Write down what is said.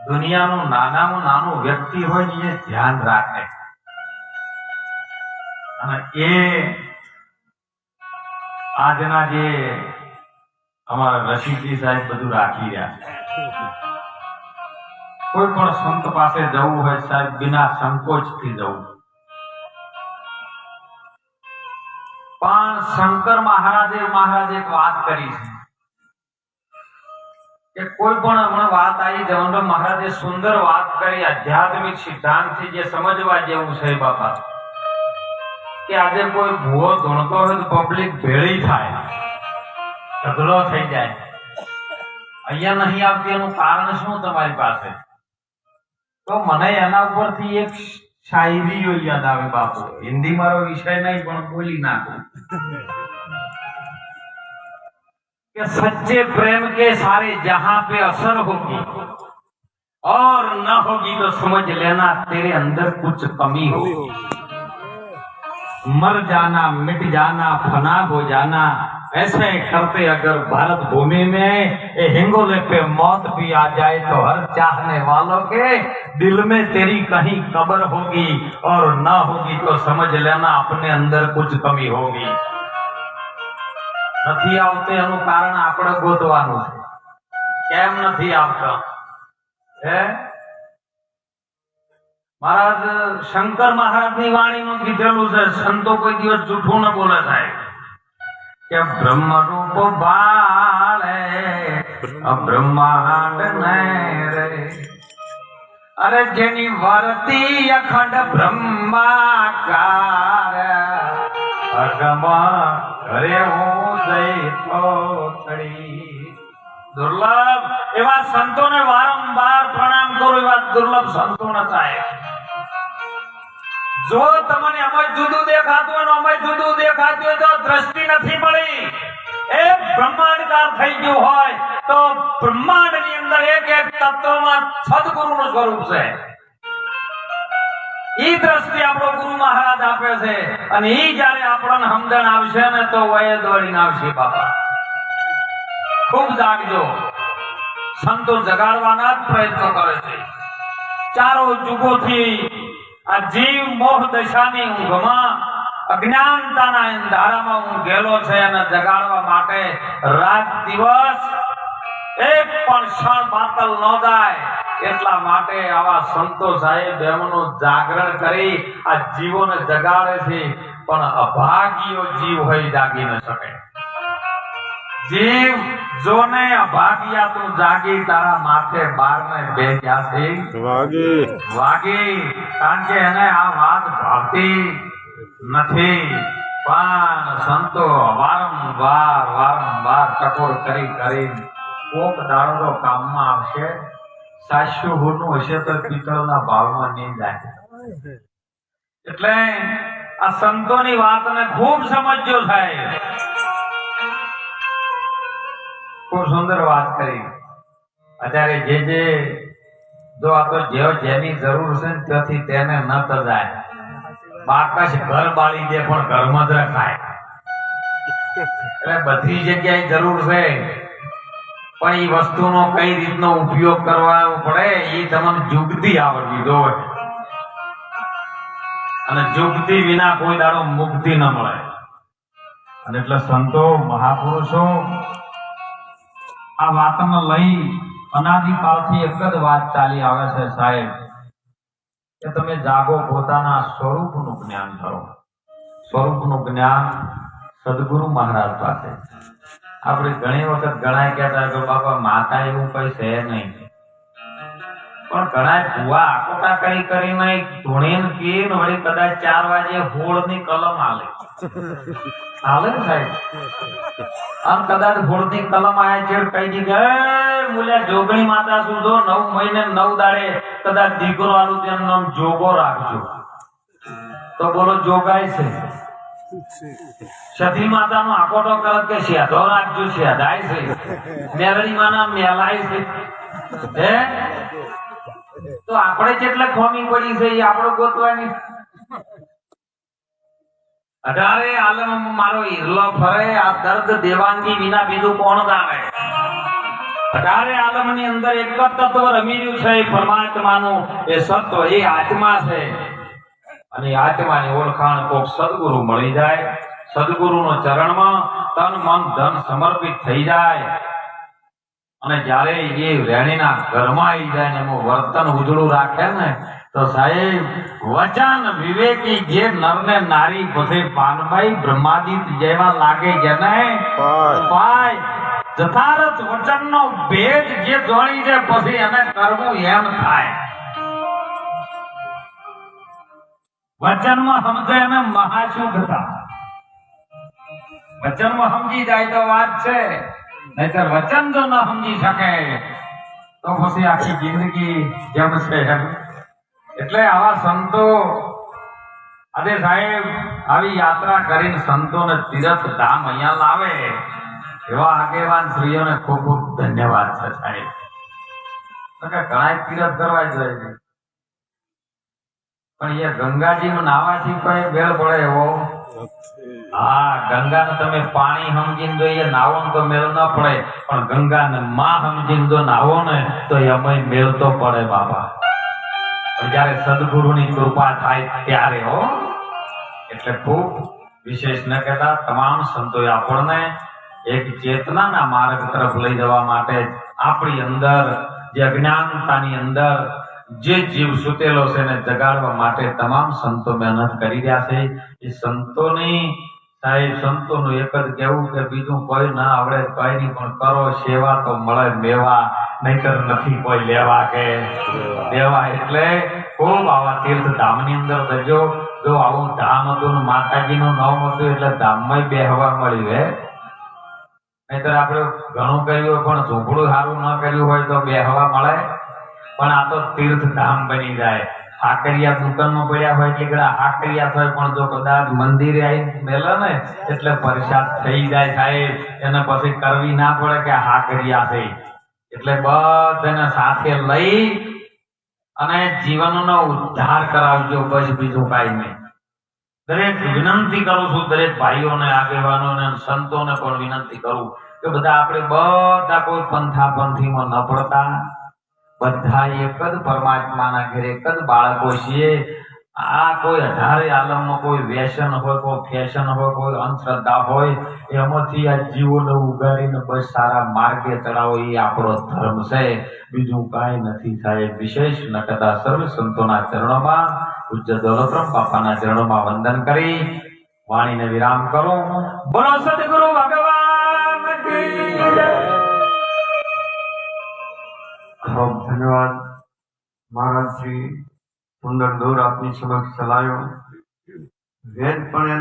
દુનિયાનું નાનામાં નાનું વ્યક્તિ હોય ને એ ધ્યાન રાખે અને એ આજના જે અમારા રશીદજી સાહેબ બધું રાખી રહ્યા છે. કોઈ પણ સંત પાસે જવું હોય સાહેબ બિના સંકોચથી જવું. પણ શંકર મહારાજે એક વાત કરી છે કે કોઈ પણ વાત આવી જવંદર મહારાજે સુંદર વાત કરી આધ્યાત્મિક સિદ્ધાંતથી જે સમજવા જેવું છે બાપા કે આજે કોઈ ભૂવો ધૂણતો હોય તો પબ્લિક ભેળી થાય, ઢગલો થઈ જાય. અહીંયા નહીં આવતી એનું કારણ શું તમારી પાસે? તો મને એના ઉપરથી એક શાયરીઓ યાદ આવે બાપુ. હિન્દી મારો વિષય નહીં પણ બોલી નાખું कि सच्चे प्रेम के सारे जहां पे असर होगी और न होगी तो समझ लेना तेरे अंदर कुछ कमी होगी. मर जाना, मिट जाना, फना हो जाना, ऐसे करते अगर भारत भूमि में ये हिंगोले पे मौत भी आ जाए तो हर चाहने वालों के दिल में तेरी कहीं कब्र होगी और न होगी तो समझ लेना अपने अंदर कुछ कमी होगी. નથી આવતો એનું કારણ આપણે ગોતવાનું છે. કેમ નથી આવતો? મહારાજ શંકર મહારાજની વાણીમાં કીધેલું છે, સંતો કોઈ દિવસ જૂઠું ન બોલે સાહેબ, કે બ્રહ્મ રૂપ બાળે બ્રહ્માંડ ને રે, અરે જેની વર્તી અખંડ બ્રહ્માકાર અગમા ઘરે દુર્લભ એવા સંતોને વારંવાર પ્રણામ કરું. એવા દુર્લભ સંતોને સાહેબ, જો તમને અમે જુદું દેખાતું હોય, અમે જુદું દેખાતું હોય તો દ્રષ્ટિ નથી મળી. એ બ્રહ્માંડકાર થઈ ગયું હોય તો બ્રહ્માંડ ની અંદર એક એક તત્વમાં સદગુરુનું સ્વરૂપ છે. ઈ દ્રષ્ટિ આપણો ગુરુ મહારાજ આપે છે અને ઈ જયારે આપણને સમજણ આવશે ને તો વયે દોડીને આવશે. બાપા ખૂબ જાગજો. સંતો જગાડવાના જ પ્રયત્નો કરે છે. ચારો યુગોથી આ જીવ મોહ દશાની ઊંઘમાં અજ્ઞાનતાના અંધારામાં ઊંઘેલો છે અને જગાડવા માટે રાત દિવસ એક પણ ક્ષણ બાતલ ન જાય એટલા માટે આવા સંતો સાહેબ એમનું જાગરણ કરી આ જીવોને જગાડે છે. પણ અભાગીઓ જીવ હોય જાગી ન શકે. જીવ જોને અભાગિયા તું જાગી, તારા માથે બાર ને બે ક્યાંથી વાગી. કારણ કે એને આ વાત ભાવતી નથી. પણ સંતો વારંવાર ટકોર કરી કોક દાડો કામમાં આવશે. સાસ્યુ હોનું હશે તો પિત્તળના ભાવમાં નહીં જાય. એટલે આ સંતોની વાતને ખૂબ સમજ્યો થાય. ખૂબ સુંદર વાત કરી. અત્યારે જે જો આ તો જેની જરૂર છે ને ત્યાંથી તેને ન તજાય. બાકસ ઘર બાળી દે પણ ઘરમાં જ રખાય. એટલે બધી જગ્યાએ જરૂર છે પણ એ વસ્તુનો કઈ રીતનો ઉપયોગ કરવો પડે એ તમને જુગતી આવડવી જોઈએ. અને જુગતી વિના કોઈ દાડો મુક્તિ ન મળે. અને એટલે સંતો મહાપુરુષો આ વાતને લઈ અનાદિકાળથી એક જ વાત ચાલી આવે છે સાહેબ, કે તમે જાગો, પોતાના સ્વરૂપનું જ્ઞાન કરો. સ્વરૂપનું જ્ઞાન સદગુરુ મહારાજ પાસે. આપણે ઘણી વખત ઘણા કહેતા કે બાપા માતા એવું કઈ છે નહીં, પણ ઘણા ભુવા આકોટા કરીને ધૂણીને પીને વળી કદાચ 4 વાગે હોળની કલમ હાલે ને સાહેબ. આમ કદાચ હોળની કલમ આયા છે કઈ દીધું મૂલ્યા જોગણી માતા શું જો 9 મહિને 9 દાડે કદાચ દીકરો આલું તેનું નામ જોગો રાખજો. તો બોલો જોગાય છે? સતી માતાનો આકોટો કરત કે શેધો રાખજો, શેધાય છે. મેરડી માના મેલાય છે. તો આપણે જેટલે ખોમી પડી છે એ આપણે ગોતવાની. 18 આલમ મારો હિરલો ફરે, આ દર્દ દેવાંગી વિના બીજું કોણ જાણે? 18 આલમની અંદર એક જ તત્વ રમી રહ્યું છે, એ પરમાત્માનું, એ સત્વ, એ આત્મા છે. અને એ આત્માની ઓળખાણ કોક સદગુરુ મળી જાય, સદગુરુનો ચરણમાં તન મન ધન સમર્પિત થઈ જાય અને જ્યારે એ વેણીના ઘરમાં આવી જાય ને એનું વર્તન ઉજળું રાખે ને, તો સાહેબ વચન વિવેકી જે નર ને નારી પછી પાનભાઈ બ્રહ્માદિત જેવા લાગે જેને પાય જથારથ વચનનો ભેદ જે જોઈ જાય પછી એને કરવું એમ થાય. વચનમાં સમજે એને મહાશુદ્ધતા. વચનમાં સમજી જાય તો વાત છે, નહીતર વચન જો ન સમજી શકે તો પછી આખી જિંદગી જેમ છે એમ. એટલે આવા સંતો આજે સાહેબ આવી યાત્રા કરીને સંતોને તીર્થ ધામ અહીંયા લાવે એવા આગેવાન શ્રીઓને ખૂબ ખૂબ ધન્યવાદ છે સાહેબ. ઘણા તીર્થ કરવા જોઈએ છે પણ એ ગંગાજીમાં નાવાથી કોઈ બેળ પડે એવો. હા, ગંગાને તમે પાણી સમજીને જોઈએ નાવો ને તો મેળ ન પડે, પણ ગંગાને માં સમજીને જો નાવો ને તો એમાં મેળ તો પડે બાબા. પણ જયારે સદગુરુની કૃપા થાય ત્યારે હો. એટલે ખૂબ વિશેષ ન કહેતા તમામ સંતોએ આપણને એક ચેતનાના માર્ગ તરફ લઈ જવા માટે આપણી અંદર જે અજ્ઞાનતાની અંદર જે જીવ સુતેલો છે એને જગાડવા માટે તમામ સંતો મહેનત કરી રહ્યા છે. એ સંતોની સાહેબ સંતોનું એક જ કહેવું કે બીજું કોઈ ના આવડે કોઈ નહીં, પણ કરો સેવા તો મળે મેવા, નહીતર નથી કોઈ લેવા કે દેવા. એટલે ખૂબ આવા તીર્થ ધામની અંદર જજો. જો આવું ધામ હતું ને માતાજીનું નામ હતું એટલે ધામમાં બેહવા મળ્યું હે. નહીતર આપણે ઘણું કર્યું હોય પણ ઝૂંપડું સારું ન કર્યું હોય તો બેહવા મળે, પણ આ તો તીર્થ ધામ બની જાય. હાકરિયા દુકાનમાં પડ્યા હોય એટલે હાકરિયા થાય, પણ જો કદાચ મંદિરે આવી મેલે ને એટલે પરસાદ થઈ જાય સાહેબ. એને પછી કરવી ના પડે કે હાકરિયા છે. એટલે બધાને સાથે લઈ અને જીવનનો ઉદ્ધાર કરાવજો, બસ બીજું કાંઈ નહીં. દરેક વિનંતી કરું છું, દરેક ભાઈઓને આગેવાનોને સંતોને પણ વિનંતી કરું કે બધા આપણે બધા કોઈ પંથા પંથીમાં ન પડતા, બધા એક જ પરમાત્માના ઘરે એક જ બાળકો છીએ. આ કોઈ 18 આલમમાં કોઈ વ્યસન હોય, કોઈ ફેશન હોય, કોઈ અંધશ્રદ્ધા હોય, એમાંથી આ જીવોને ઉગાડીને બસ સારા માર્ગે ચડાવો એ આપણો ધર્મ છે, બીજું કાંઈ નથી સાહેબ. વિશેષ ન કહેતા સર્વ સંતોના ચરણોમાં, પૂજ્ય દોલતરામ બાપાના ચરણોમાં વંદન કરી વાણીને વિરામ કરું. બોલો સદગુરુ ભગવાન કી જય. ખૂબ ધન્યવાદ મહારાજશ્રી. સુંદર દોર આપની સમક્ષ ચલાયો. વેદ પણ